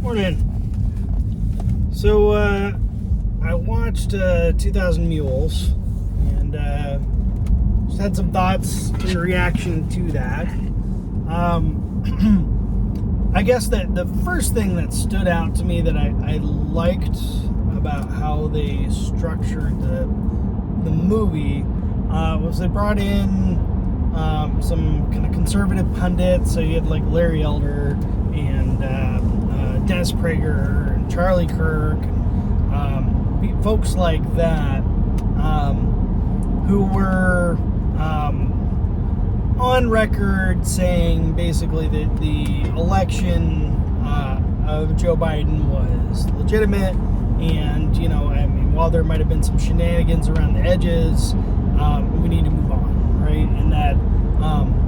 Morning. So, I watched 2000 Mules and just had some thoughts in reaction to that. I guess that the first thing that stood out to me that I liked about how they structured the movie was they brought in some kind of conservative pundits. So you had like Larry Elder and Dennis Prager and Charlie Kirk, and folks like that, who were on record saying basically that the election of Joe Biden was legitimate, and I mean, while there might have been some shenanigans around the edges, we need to move on, right? And that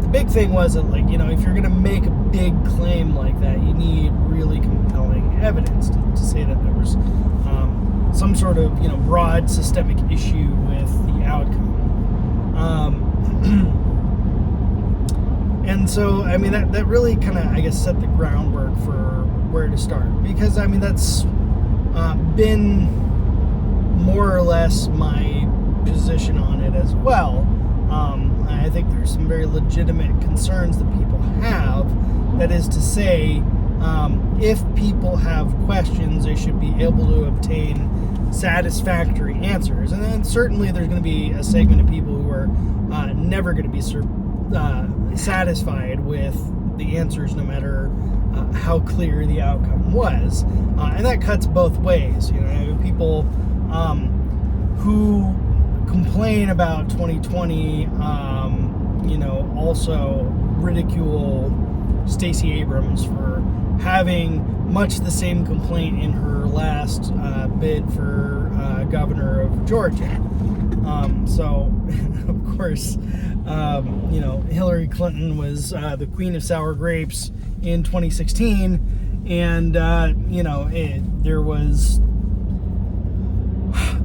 the big thing was that, like, if you're going to make a big claim like that, you need really compelling evidence to say that there was some sort of broad systemic issue with the outcome. And so, I mean, that really kind of, I guess, set the groundwork for where to start, because I mean that's been more or less my position on it as well. I think there's some very legitimate concerns that people have. That is to say, if people have questions, they should be able to obtain satisfactory answers. And then certainly there's going to be a segment of people who are never going to be satisfied with the answers, no matter how clear the outcome was. And that cuts both ways. People who complain about 2020, also ridicule Stacey Abrams for having much the same complaint in her last bid for governor of Georgia. So, of course, Hillary Clinton was the queen of sour grapes in 2016, and there was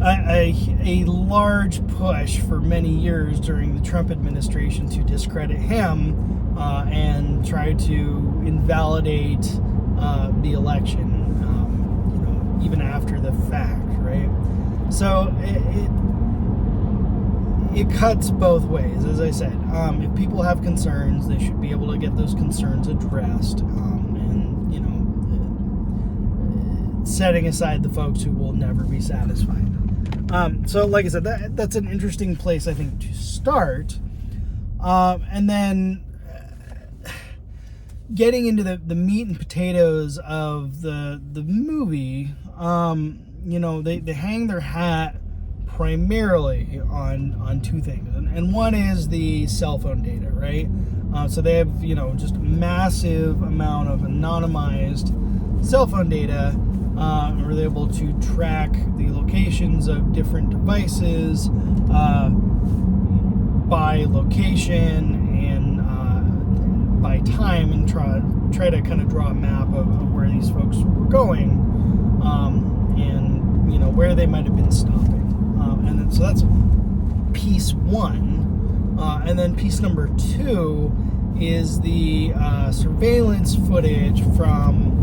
a large push for many years during the Trump administration to discredit him and try to invalidate the election, even after the fact, right? So it cuts both ways. As I said, if people have concerns, they should be able to get those concerns addressed, and setting aside the folks who will never be satisfied. So like I said, that's an interesting place, I think, to start. And then getting into the meat and potatoes of the movie, they hang their hat primarily on two things. And one is the cell phone data, right? So they have, just a massive amount of anonymized cell phone data. Were they able to track the locations of different devices by location and by time, and try to kind of draw a map of where these folks were going, and where they might have been stopping. And then, so that's piece one. And then piece number two is the surveillance footage from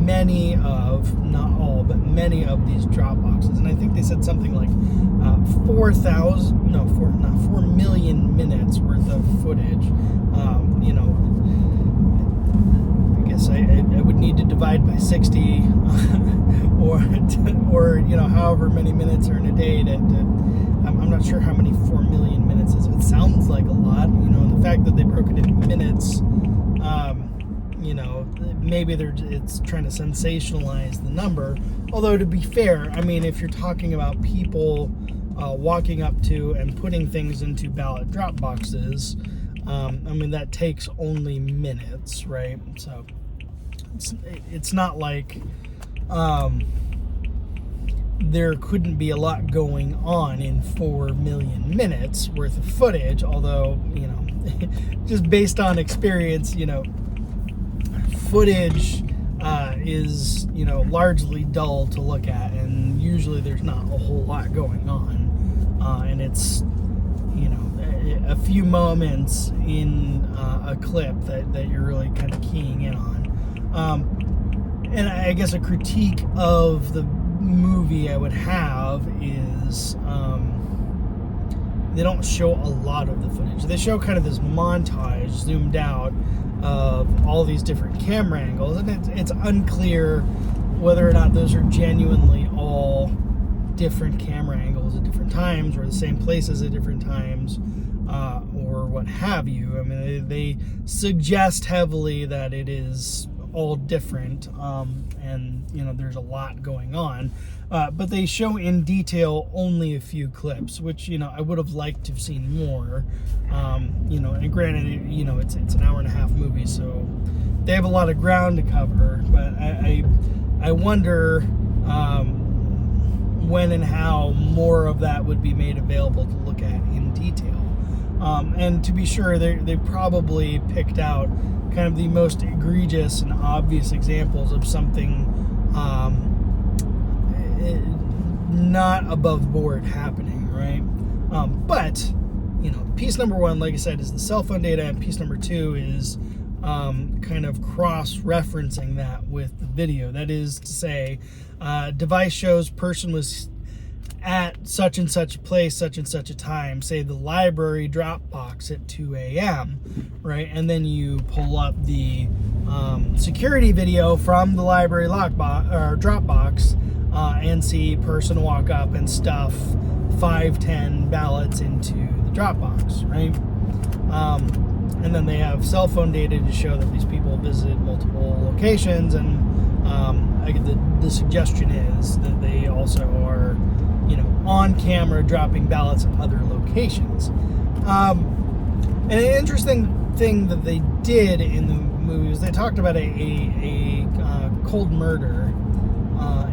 many of, not all, but many of these drop boxes. And I think they said something like 4 million minutes worth of footage. I guess I would need to divide by 60 or however many minutes are in a day I'm not sure how many 4 million minutes is. It sounds like a lot, and the fact that they broke it into minutes, maybe it's trying to sensationalize the number. Although, to be fair, I mean, if you're talking about people walking up to and putting things into ballot drop boxes, I mean, that takes only minutes, right? So it's not like there couldn't be a lot going on in 4 million minutes worth of footage, although, just based on experience, footage is, largely dull to look at, and usually there's not a whole lot going on, and it's, a few moments in a clip that you're really kind of keying in on. and I guess a critique of the movie I would have is they don't show a lot of the footage. They show kind of this montage zoomed out of all these different camera angles, and it's unclear whether or not those are genuinely all different camera angles at different times, or the same places at different times, or what have you. I mean, they suggest heavily that it is all different, and there's a lot going on, but they show in detail only a few clips, which I would have liked to have seen more. And granted, it's an hour and a half movie, so they have a lot of ground to cover, but I wonder when and how more of that would be made available to look at in detail. And to be sure, they probably picked out kind of the most egregious and obvious examples of something not above board happening, right? But piece number one, like I said, is the cell phone data, and piece number two is kind of cross-referencing that with the video. That is to say, device shows person was at such and such a place, such and such a time, say the library Dropbox at 2 a.m., right? And then you pull up the security video from the library Dropbox and see person walk up and stuff 5-10 ballots into the Dropbox, right? And then they have cell phone data to show that these people visited multiple locations, and the suggestion is that they also are on camera dropping ballots at other locations. And an interesting thing that they did in the movie was they talked about a cold murder,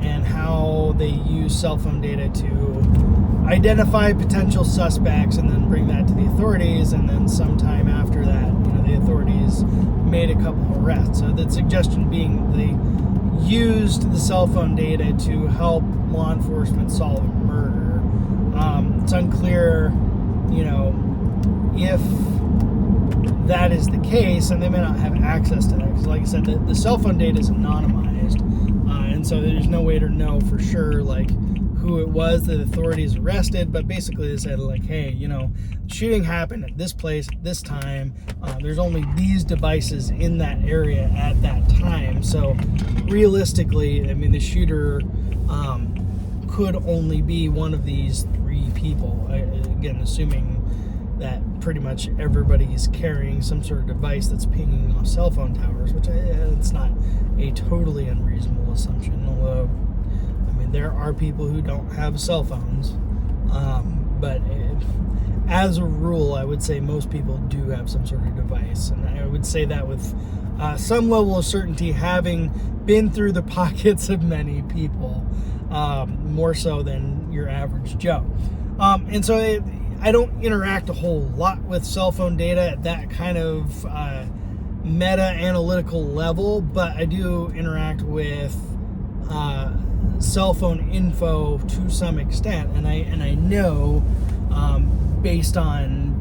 and how they use cell phone data to identify potential suspects and then bring that to the authorities, and then sometime after that, the authorities made a couple of arrests. So the suggestion being they used the cell phone data to help law enforcement solve a murder. It's unclear, if that is the case, and they may not have access to that, because like I said, the cell phone data is anonymized, and so there's no way to know for sure, who it was that authorities arrested. But basically they said, hey, shooting happened at this place at this time. There's only these devices in that area at that time. So realistically, the shooter could only be one of these three people. Again, assuming that pretty much everybody is carrying some sort of device that's pinging off cell phone towers, which it's not a totally unreasonable assumption, although there are people who don't have cell phones, but as a rule, I would say most people do have some sort of device, and I would say that with some level of certainty, having been through the pockets of many people, more so than your average Joe. And so I don't interact a whole lot with cell phone data at that kind of meta-analytical level, but I do interact with cell phone info to some extent, and I know, based on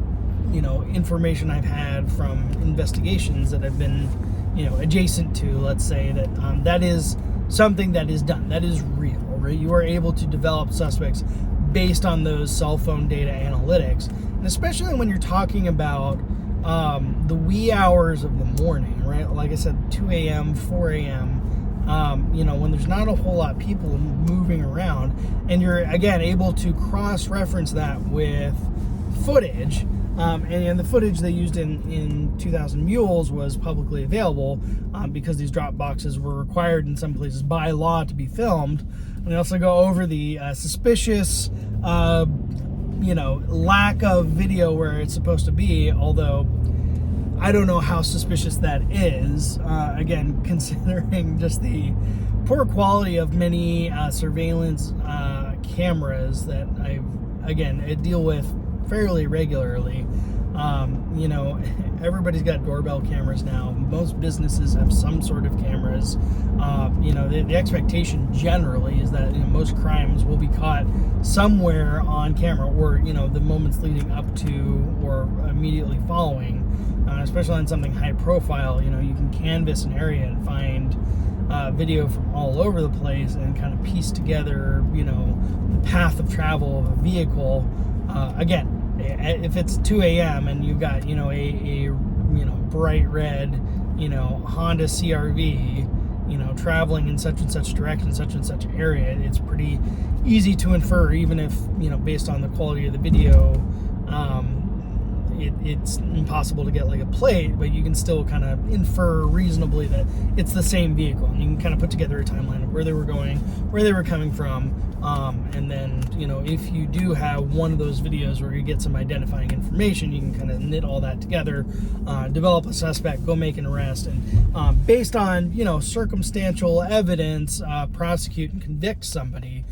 information I've had from investigations that I've been adjacent to, let's say, that that is something that is done, that is real, right? You are able to develop suspects based on those cell phone data analytics, and especially when you're talking about the wee hours of the morning, right? Like I said, 2 a.m., 4 a.m., when there's not a whole lot of people moving around, and you're, again, able to cross-reference that with footage, and the footage they used in 2000 Mules was publicly available, because these drop boxes were required in some places by law to be filmed. And they also go over the suspicious, lack of video where it's supposed to be, although I don't know how suspicious that is, again, considering just the poor quality of many surveillance cameras that I deal with fairly regularly. Everybody's got doorbell cameras now. Most businesses have some sort of cameras. The expectation generally is that most crimes will be caught somewhere on camera, or the moments leading up to or immediately following. Especially on something high profile, you can canvass an area and find video from all over the place and kind of piece together, the path of travel of a vehicle. Again, if it's 2 a.m. and you've got, a bright red, Honda CRV, traveling in such and such direction, such and such area, it's pretty easy to infer, even if, based on the quality of the video, it's impossible to get like a plate, but you can still kind of infer reasonably that it's the same vehicle, and you can kind of put together a timeline of where they were going, where they were coming from, and then, if you do have one of those videos where you get some identifying information, you can kind of knit all that together, develop a suspect, go make an arrest, and based on, circumstantial evidence, prosecute and convict somebody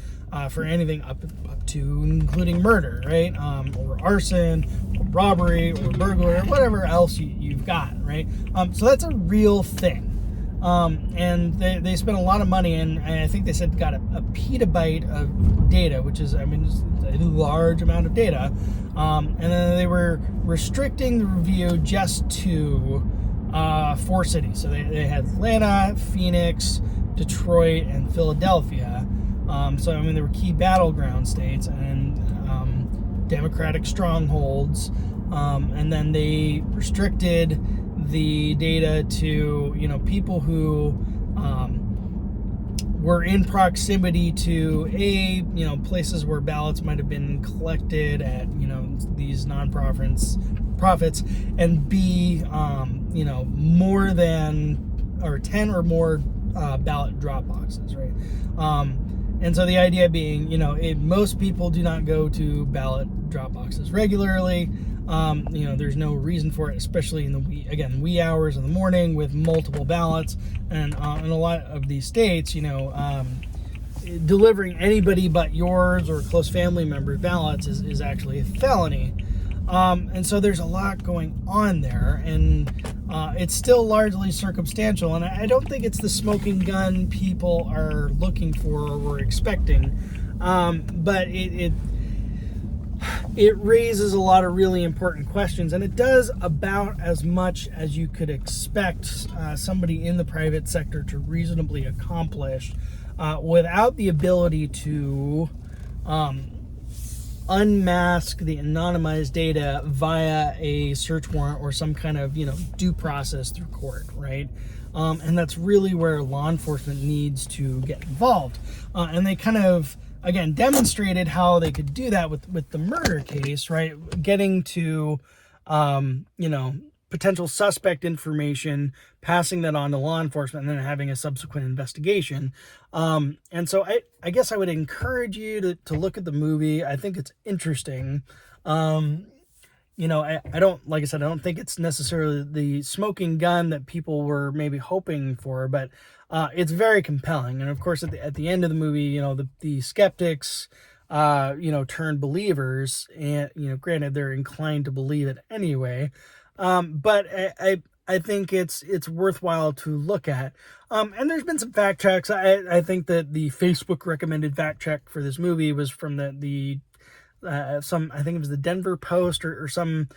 for anything up to including murder, right? Or arson, or robbery, or burglary, or whatever else you've got, right? So that's a real thing. And they spent a lot of money, and I think they said got a petabyte of data, which is, just a large amount of data. And then they were restricting the review just to 4 cities. So they had Atlanta, Phoenix, Detroit, and Philadelphia. So there were key battleground states and Democratic strongholds, and then they restricted the data to people who were in proximity to places where ballots might have been collected at these profits, and B more than or 10 or more ballot drop boxes, right? And so the idea being, most people do not go to ballot drop boxes regularly. There's no reason for it, especially in the wee hours of the morning with multiple ballots. And in a lot of these states, delivering anybody but yours or close family members' ballots is actually a felony. And so there's a lot going on there, and it's still largely circumstantial, and I don't think it's the smoking gun people are looking for or were expecting, but it raises a lot of really important questions, and it does about as much as you could expect somebody in the private sector to reasonably accomplish without the ability to unmask the anonymized data via a search warrant or some kind of due process through court, right? And that's really where law enforcement needs to get involved, and they kind of again demonstrated how they could do that with the murder case, right? Getting to potential suspect information, passing that on to law enforcement, and then having a subsequent investigation. And so I guess I would encourage you to look at the movie. I think it's interesting. I don't, like I said, I don't think it's necessarily the smoking gun that people were maybe hoping for, but it's very compelling. And of course, at the end of the movie, the skeptics, turn believers, and, granted, they're inclined to believe it anyway. But I think it's worthwhile to look at. And there's been some fact checks. I think that the Facebook recommended fact check for this movie was from I think it was the Denver Post or some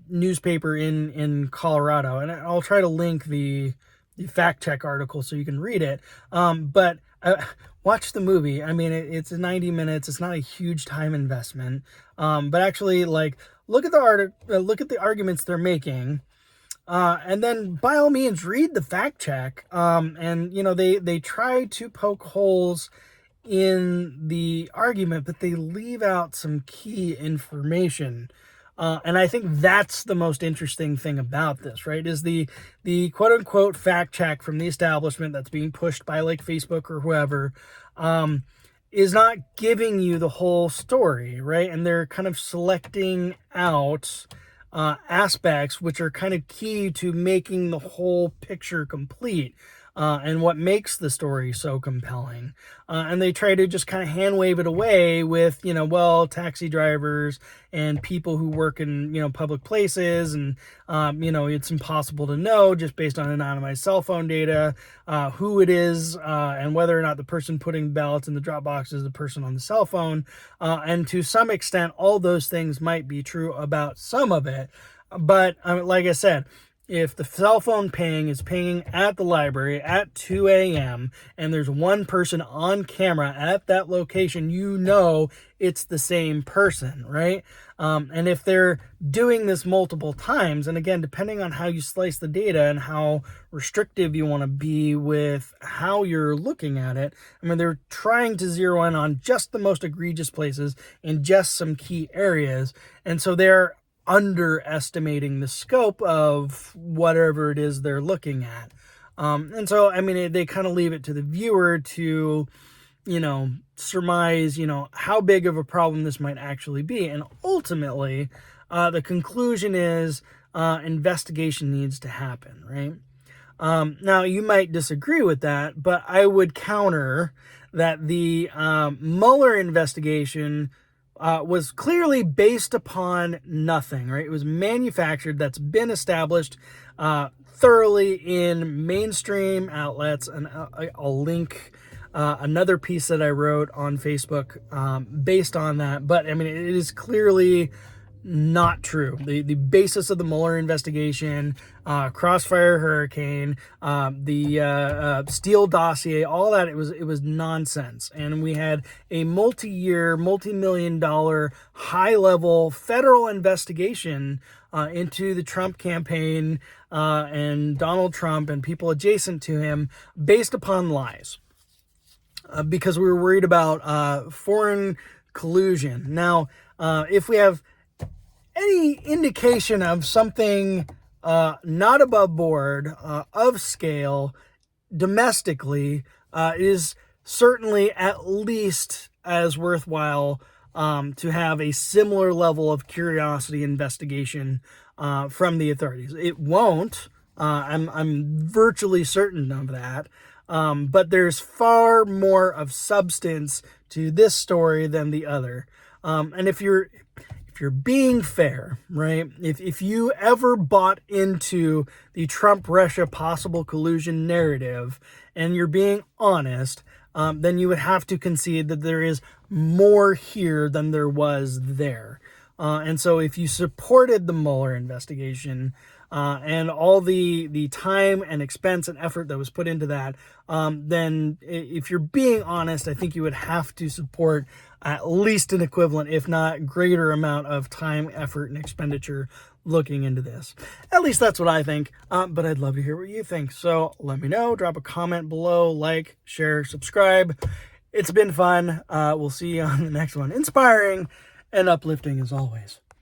newspaper in Colorado. And I'll try to link the fact check article so you can read it. But watch the movie. It's 90 minutes. It's not a huge time investment. But actually, look at the arguments they're making, and then by all means read the fact check. And they try to poke holes in the argument, but they leave out some key information. And I think that's the most interesting thing about this, right? Is the quote unquote fact check from the establishment that's being pushed by Facebook or whoever, is not giving you the whole story, right? And they're kind of selecting out aspects which are kind of key to making the whole picture complete, and what makes the story so compelling. And they try to just kind of hand wave it away with, taxi drivers and people who work in, public places. And, it's impossible to know just based on anonymized cell phone data, who it is, and whether or not the person putting ballots in the drop box is the person on the cell phone. And to some extent, all those things might be true about some of it. But like I said, if the cell phone ping is pinging at the library at 2 a.m. and there's one person on camera at that location, you know it's the same person, right? And if they're doing this multiple times, and again, depending on how you slice the data and how restrictive you want to be with how you're looking at it, I mean, they're trying to zero in on just the most egregious places in just some key areas. And so they're underestimating the scope of whatever it is they're looking at. And so, I mean, they kind of leave it to the viewer to, surmise, how big of a problem this might actually be. And ultimately, the conclusion is investigation needs to happen, right? Now, you might disagree with that, but I would counter that the Mueller investigation was clearly based upon nothing, right? It was manufactured. That's been established thoroughly in mainstream outlets. And I'll link another piece that I wrote on Facebook based on that. But I mean, it is clearly not true. The basis of the Mueller investigation, Crossfire Hurricane, the Steele dossier, all that, it was nonsense. And we had a multi-year, multi-million-dollar, high-level federal investigation into the Trump campaign and Donald Trump and people adjacent to him based upon lies. Because we were worried about foreign collusion. Now, if we have any indication of something not above board, of scale, domestically, is certainly at least as worthwhile to have a similar level of curiosity investigation from the authorities. It won't. I'm virtually certain of that. But there's far more of substance to this story than the other. And if you're being fair, right? If you ever bought into the Trump-Russia possible collusion narrative and you're being honest, then you would have to concede that there is more here than there was there. And so if you supported the Mueller investigation and all the time and expense and effort that was put into that, then if you're being honest, I think you would have to support at least an equivalent, if not greater amount of time, effort, and expenditure looking into this. At least that's what I think, but I'd love to hear what you think. So let me know, drop a comment below, like, share, subscribe. It's been fun. We'll see you on the next one. Inspiring and uplifting as always.